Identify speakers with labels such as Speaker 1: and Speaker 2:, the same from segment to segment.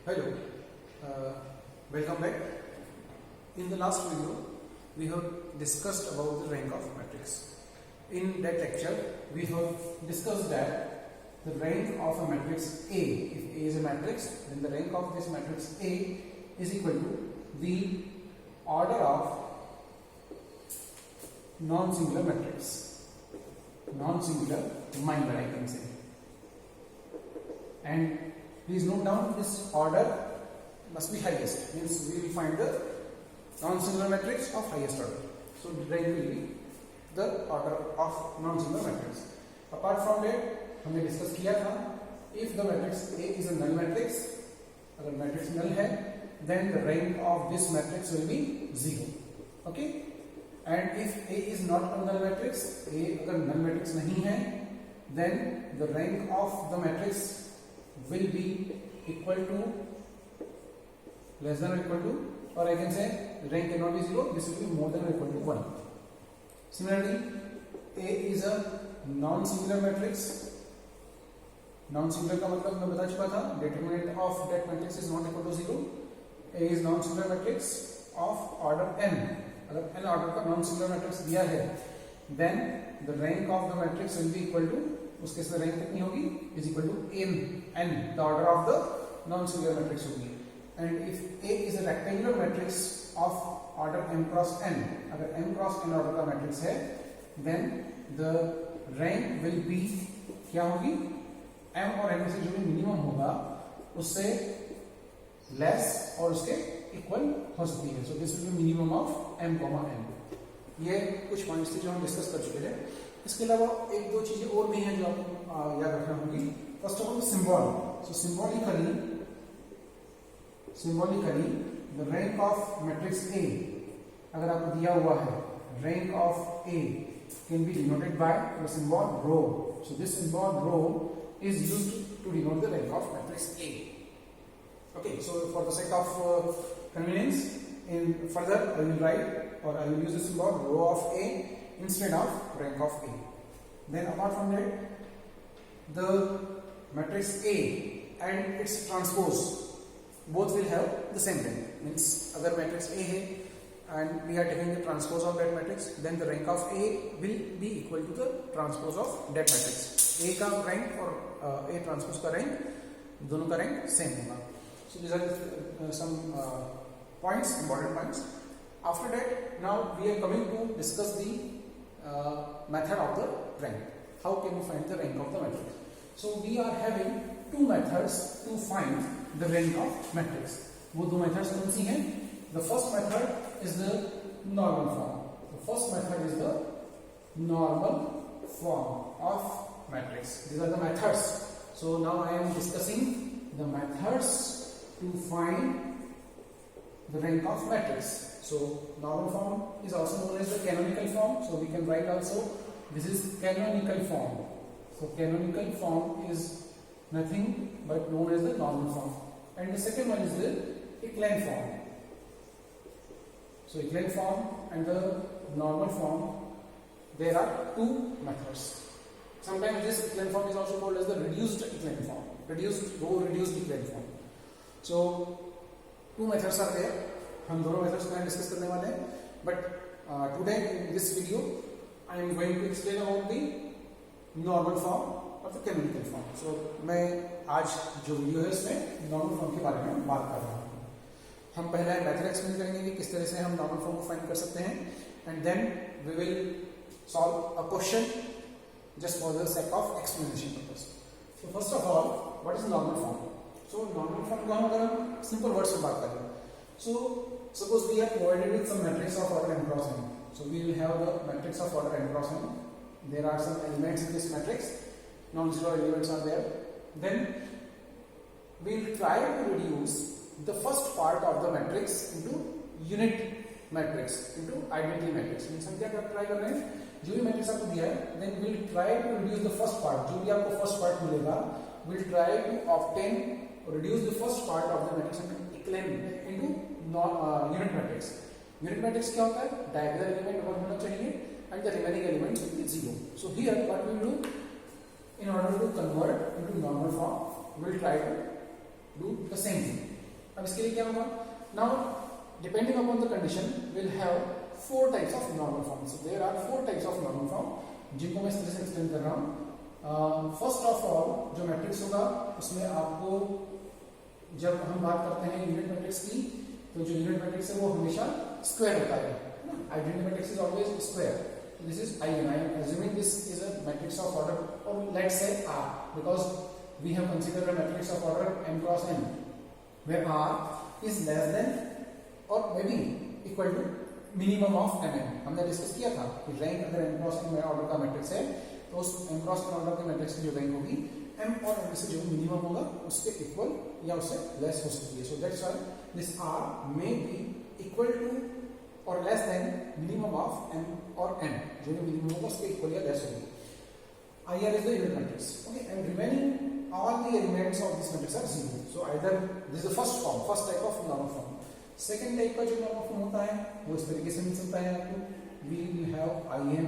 Speaker 1: Hello, welcome back. In the last video, we have discussed about the rank of matrix. In that lecture, we have discussed that the rank of a matrix A, if A is a matrix, then the rank of this matrix A is equal to the order of non-singular matrix, non-singular minor I can say. And please note down this order must be highest, means we will find the non-singular matrix of highest order. So rank will be the order of non-singular matrix. Apart from that, हमने discuss किया था if the matrix A is a null matrix, अगर matrix null है, then the rank of this matrix will be 0. Okay? And if A is not a null matrix, A अगर null matrix नहीं है, then the rank of the matrix will be equal to, less than or equal to, or I can say rank cannot be 0, this will be more than or equal to 1. Similarly, A is a non-singular matrix. Non-singular का मतलब मैं बता चुका था, determinant of that matrix is not equal to 0. A is non-singular matrix of order n. अगर n order का non-singular matrix दिया है, then the rank of the matrix will be equal to, उस केस में रैंक कितनी होगी, is equal to n, the order of the non-singular matrix होगी. And if A is a rectangular matrix of order m cross n, अगर m cross n order का matrix है, then the rank will be क्या होगी, m और n में से जो भी मिनिमम होगा उससे लेस और उसके इक्वल हो सकती है. So this will be minimum of m, n. ये कुछ पॉइंट्स थे जो हम डिस्कस कर चुके थे. इसके अलावा एक दो चीजें और भी हैं जो आपको याद रखना होगी. First of all symbol. So symbolically the rank of matrix A, अगर आपको दिया हुआ है rank of A can be denoted by the symbol rho. So this symbol rho is used to denote the rank of matrix A. Okay, so for the sake of convenience, in further I will write or I will use the symbol row of A instead of rank of A. Then apart from that, the matrix A and its transpose both will have the same rank. Means अगर matrix A है and we are taking the transpose of that matrix, then the rank of A will be equal to the transpose of that matrix. A का rank और A transpose का rank, दोनों का rank same होगा. सो these are some points, important points. After that, now we are coming to discuss the method of the rank. How can we find the rank of the matrix? So we are having two methods to find the rank of matrix. वो दो methods कौन सी हैं? The first method is the normal form. The first method is the normal form of matrix. These are the methods. So now I am discussing the methods to find the rank of matrix. So normal form is also known as the canonical form. So we can write also this is canonical form. So canonical form is nothing but known as the normal form. And the second one is the echelon form. So echelon form and the normal form, there are two methods. Sometimes this echelon form is also called as the reduced echelon form, reduced echelon form. So two methods are there. हम दोनों methods को discuss करने वाले हैं. But today in this video I am going to explain about the normal form और the canonical form. So मैं आज जो वीडियो है इसमें normal form के बारे में बात कर रहा हूँ. हम पहले मेथड एक्सप्लेन करेंगे कि किस तरह से हम normal form को फाइंड कर सकते हैं, and then we will solve a question just for the sake of explanation purpose. So first of all, what is normal form? So normal form को हम अगर simple words में बात करें, so suppose we are provided with some matrix of order n cross n. So we will have the matrix of order n cross n. There are some elements in this matrix, non-zero elements are there. Then we will try to reduce the first part of the matrix into unit matrix, into identity matrix. Means हम क्या try कर रहे हैं, जो भी matrix आपको दिया है, then we'll try to reduce the first part. जो भी आपको first part मिलेगा, we'll try to obtain or reduce the first part of the matrix into unit matrix. Unit matrix क्या होता है? Diagonal element अगर होना चाहिए and the remaining elements will be 0. So here what we will do, in order to convert into normal form, we will try to do the same thing. अब इसके लिए क्या होगा, now depending upon the condition will have 4 types of normal form. So there are 4 types of normal form जिनको मैं इस तरह से एक्सप्लेन कर रहा हूँ. फर्स्ट ऑफ ऑल जो मैट्रिक्स होगा उसमें आपको, जब हम बात करते हैं यूनिट मैट्रिक्स की, तो जो यूनिट मैट्रिक्स है वो हमेशा स्क्वायर होता है. Identity matrix is always square. This is IN. I am assuming this is a matrix of order, or let's say R, because we have considered a matrix of order m cross n, where R is less than or maybe equal to minimum of mn. हमने discuss किया था कि rank अगर m cross n order का matrix है तो उस m cross n order के मैट्रिक्स की जो रैंक होगी m और n से जो मिनिमम होगा उसके इक्वल या उससे लेस हो सकती है. So that's why this R may be equal to or less than minimum of m or n. जो भी minimum होगा उसके equal या less होगी. IR is the unit matrix. Okay, and remaining all the elements of this matrix are zero. So either this is the first form, first type of normal form. Second type का जो normal form होता है वो इस तरीके से मिल सकता है आपको. We will have IN,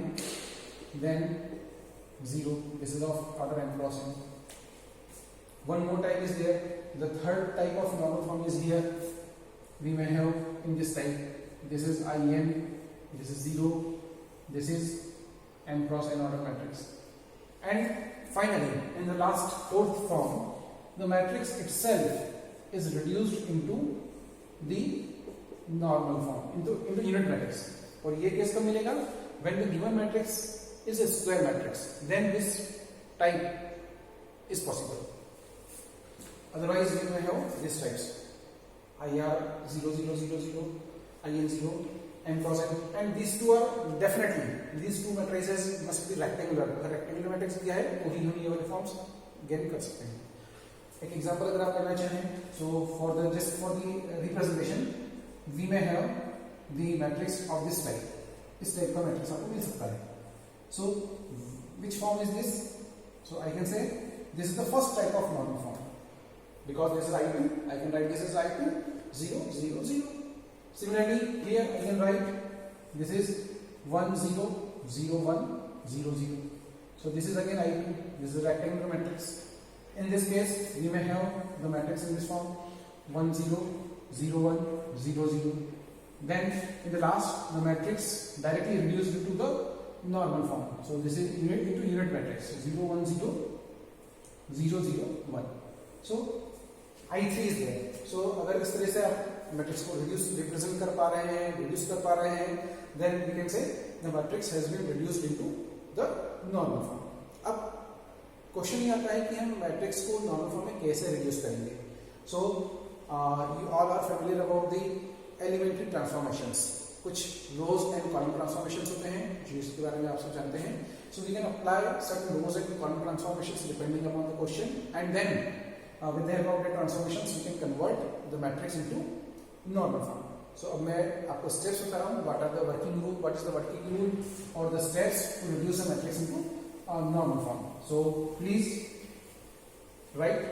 Speaker 1: then zero. This is of order m cross n. One more type is there. The third type of normal form is here. We may have in this type. This is IN, this is 0, this is m cross n order matrix. And finally, in the last fourth form, the matrix itself is reduced into the normal form, into unit matrix. और ये case कब मिलेगा? When the given matrix is a square matrix, then this type is possible. Otherwise, we may have these types: IR 0 0 0 0. IN 0, m cross n, and these two are definitely, these two matrices must be rectangular. अगर rectangular matrix दिया है तो ही हम ये वाले forms get कर सकते हैं. एक example अगर आप करना चाहें, so for the just for the representation, we may have the matrix of this type. इस type का matrix आपको मिल सकता है. So which form is this? So I can say this is the first type of normal form because this is I2. I can write this as I2 0 0 0. Similarly, here I can write this is 1 0 0 1 0 0. So this is again I2. This is a rectangular matrix. In this case, we may have the matrix in this form: 1 0 0 1 0 0. Then in the last, the matrix directly reduced into the normal form. So this is unit into unit matrix: 0 1 0 0 0 1. So I3 is there. So अगर इस तरह से आप matrix को represent कर पा रहे हैं, रिड्यूस कर पा रहे हैं, then we can say the matrix has been reduced into the normal form. अब क्वेश्चन ये आता है कि हम मैट्रिक्स को नॉर्मल फॉर्म में कैसे रिड्यूस करेंगे. So you all are familiar about the elementary transformations. कुछ रोज एंड कॉलम ट्रांसफॉर्मेशंस होते हैं जिसके बारे में आप सब जानते हैं. So we can apply certain rows and column transformations depending upon the question, and then with the help of the transformations we can convert the matrix into normal form. So अब मैं आपको steps बता रहा हूँ. What are the working rule? What is the working rule or the steps to reduce a matrix into normal form? So please write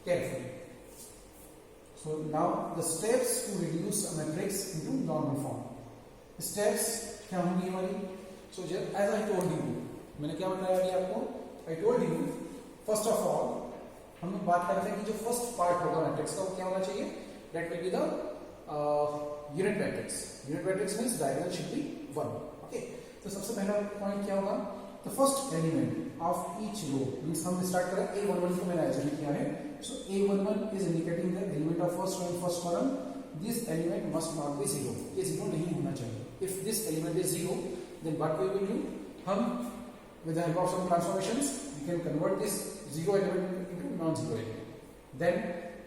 Speaker 1: carefully. So now the steps to reduce a matrix into normal form. Steps क्या होंगी हमारी? So as I told you, मैंने क्या बताया अभी आपको? I told you first of all हम लोग बात कर रहे थे कि जो फर्स्ट पार्ट होगा मैट्रिक्स का वो क्या होना चाहिए? That will be the unit matrix. Unit matrix means diagonal should be 1. Okay, तो सबसे पहला पॉइंट क्या होगा? The first element of each row means हम स्टार्ट करें A11 को मैंने आइडेंटिफाई किया है. So A11 is indicating the element of first row in first column. This element must not be 0. ये 0 नहीं होना चाहिए. If this element is 0 then what we will do? हम with the help of some transformations we can convert this 0 element into non-zero element. Then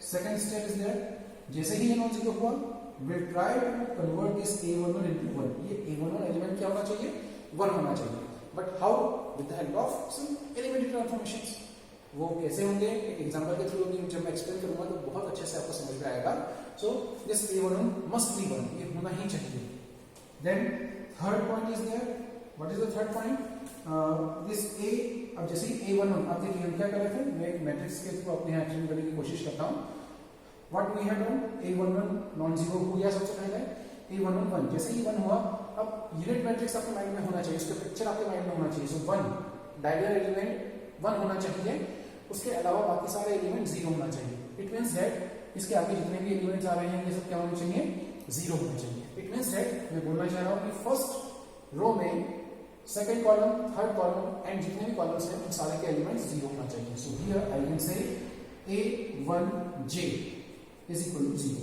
Speaker 1: second step is there, जैसे ही ये non-zero हुआ we'll try to convert this A11 into 1. ये A11 element क्या होना चाहिए? 1 होना चाहिए. But how? With the help of some elementary transformations. वो कैसे होंगे? एक एग्जांपल के थ्रू होंगे. जब मैं एक्सप्लेन करूंगा तो बहुत अच्छे से आपको समझ में आएगा. So this A11 must be 1. ये होना ही चाहिए. Then third point is there. What is the third point? This A. अब जैसे A11 अब देखिए हम क्या कर रहे थे, मैं एक मैट्रिक्स के थ्रू अपने यहाँ एक्सप्लेन करने की कोशिश करता हूँ. What we have done, A11 non zero हो गया सबसे पहले. A11 1 जैसे ही 1 हुआ, अब यूनिट मैट्रिक्स आपके माइंड में होना चाहिए, उसका पिक्चर आपके माइंड में होना चाहिए. सो 1 डायगोनल एलिमेंट 1 होना चाहिए, उसके अलावा बाकी सारे एलिमेंट 0 होना चाहिए. इट मींस दैट इसके आगे जितने भी एलिमेंट्स आ रहे हैं ये सब क्या होने चाहिए, 0 होने चाहिए। इट मींस दैट मैं बोलना चाह रहा हूं कि फर्स्ट रो में second column, third column and जितने भी कॉलम्स हैं उन सारे के एलिमेंट्स 0 होना चाहिए। So here I can say A1j is equal to 0,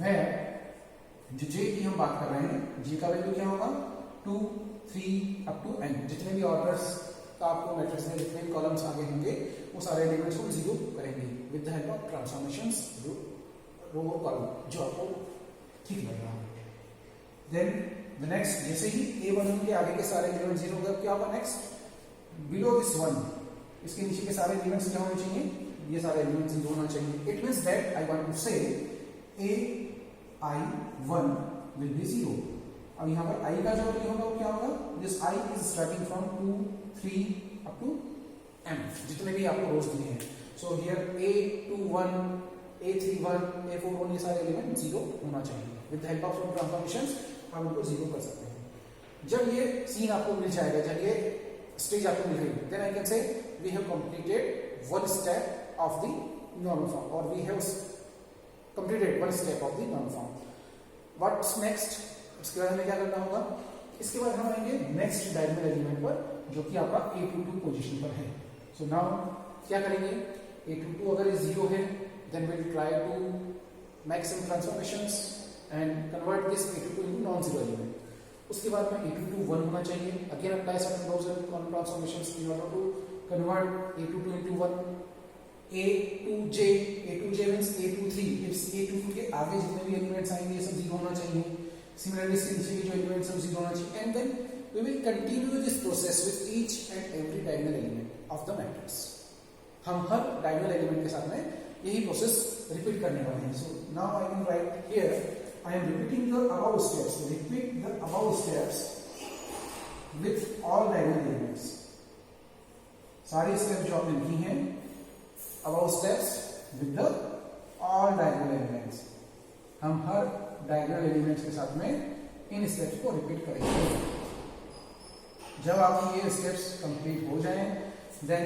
Speaker 1: where जो j की हम बात कर रहे हैं, j का वैल्यू क्या होगा 2, 3 अप टू n। जितने भी ऑर्डर्स का आपको मैट्रिक्स में जितने भी कॉलम्स आगे होंगे वो सारे एलिमेंट्स को 0 करेंगे with the help of transformations row और कॉलम, जो आपको ठीक लग रहा है। देन द नेक्स्ट, जैसे ही A1 के आगे के सारे एलिमेंट 0 हो गए, क्या होगा नेक्स्ट बिलो दिस वन, इसके नीचे के सारे एलिमेंट्स क्या होने चाहिए, ये सारे एलिमेंट्स 0 होना चाहिए। It means that I want to say AI1 will be 0। अब यहाँ पर i का जो वैल्यू होगा वो क्या होगा, this i is starting from 2, 3 up to m, जितने भी आपको रोज दिए हैं। So here A21, A31, A41 ये सारे एलिमेंट 0 होना चाहिए। With the help of some transformations हम उनको 0 कर सकते हैं। जब ये सीन आपको मिल जाएगा, जब ये स्टेज आपको मिल गई, then I can say we have completed one step of the normal form, और we have completed one step of the normal form. What's next, इसके बाद हमें क्या करना होगा, इसके बाद हम आएंगे नेक्स्ट डायगोनल एलिमेंट पर, जो कि आपका A22 पोजीशन पर है। सो नाउ क्या करेंगे, A22 अगर ये 0 है, then we will try to make some transformations and convert this A22 into non zero element. उसके बाद में A22 1 होना चाहिए। Again apply certain rows and column transformations in order to convert A22 into 1। A2j means A23, it's A22 के आगे जितने भी elements आएंगे ये सब 0 होना चाहिए। सिमिलरली इसके नीचे के जो एलिमेंट्स हैं 0 होना चाहिए। And then we will continue this process with each and every diagonal element of the matrix. हम हर डायगोनल एलिमेंट के साथ में यही प्रोसेस रिपीट करने वाले हैं। So now I can write here, I am repeating the above steps, repeat the above steps with all diagonal elements. सारी स्टेप्स जो आपने लिखी हैं, above steps with the all diagonal elements, हम हर डायगोनल एलिमेंट्स के साथ में इन स्टेप्स को रिपीट करेंगे। जब आपकी ये स्टेप्स कंप्लीट हो जाएं, then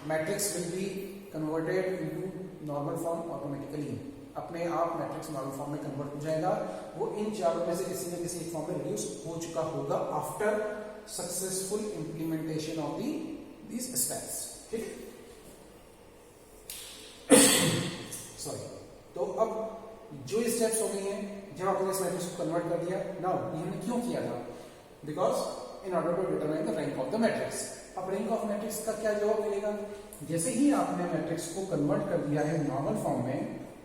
Speaker 1: matrix will be converted into normal form automatically. अपने आप मैट्रिक्स नॉर्मल फॉर्म में कन्वर्ट हो जाएगा। वो इन चारों में से किसी न किसी एक फॉर्म में रिड्यूस हो चुका होगा after successful implementation of these steps. ठीक, सॉरी। तो अब जो स्टेप्स हो गई हैं, जब आपने इस मैट्रिक्स को कन्वर्ट कर दिया, नाउ ये हमने क्यों किया था, because in order to determine the rank of the matrix. अब रैंक ऑफ मैट्रिक्स का क्या जवाब मिलेगा, जैसे ही आपने मैट्रिक्स को कन्वर्ट कर दिया है नॉर्मल फॉर्म में,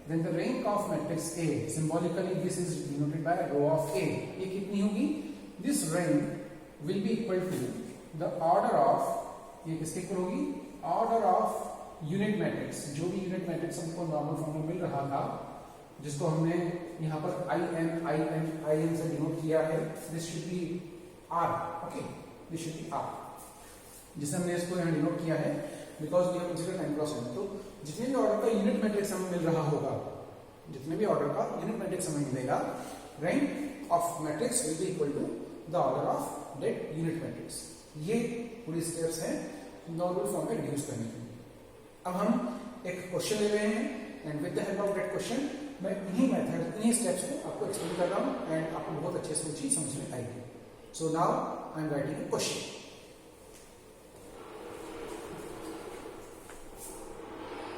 Speaker 1: then the rank of matrix A, symbolically this is denoted by rho of A, ये कितनी होगी, this rank will be equal to the order of, ये किसके इक्वल होगी, ऑर्डर ऑफ यूनिट मैट्रिक्स। जो भी यूनिट मैट्रिक्स हमको नॉर्मल फॉर्म में मिल रहा था, जिसको हमने यहाँ पर IN से डिनोट किया है, this should be R, okay, this should be R, जिसे हमने इसको यहाँ डिनोट किया है because we have considered n cross n। तो जितने भी ऑर्डर का यूनिट मैट्रिक्स हमें मिल रहा होगा, जितने भी ऑर्डर का यूनिट मैट्रिक्स हमें मिलेगा, rank of matrix will be equal to the order of that unit matrix. ये पूरी स्टेप्स हैं नॉर्मल फॉर्म में रिड्यूस करने की। अब हम एक क्वेश्चन ले रहे हैं and with the help of that question मैं इन्हीं मेथड, इन्हीं स्टेप्स को आपको एक्सप्लेन कर रहा हूँ एंड आपको बहुत अच्छे से वो चीज समझ में आएगी। So now I am writing a question.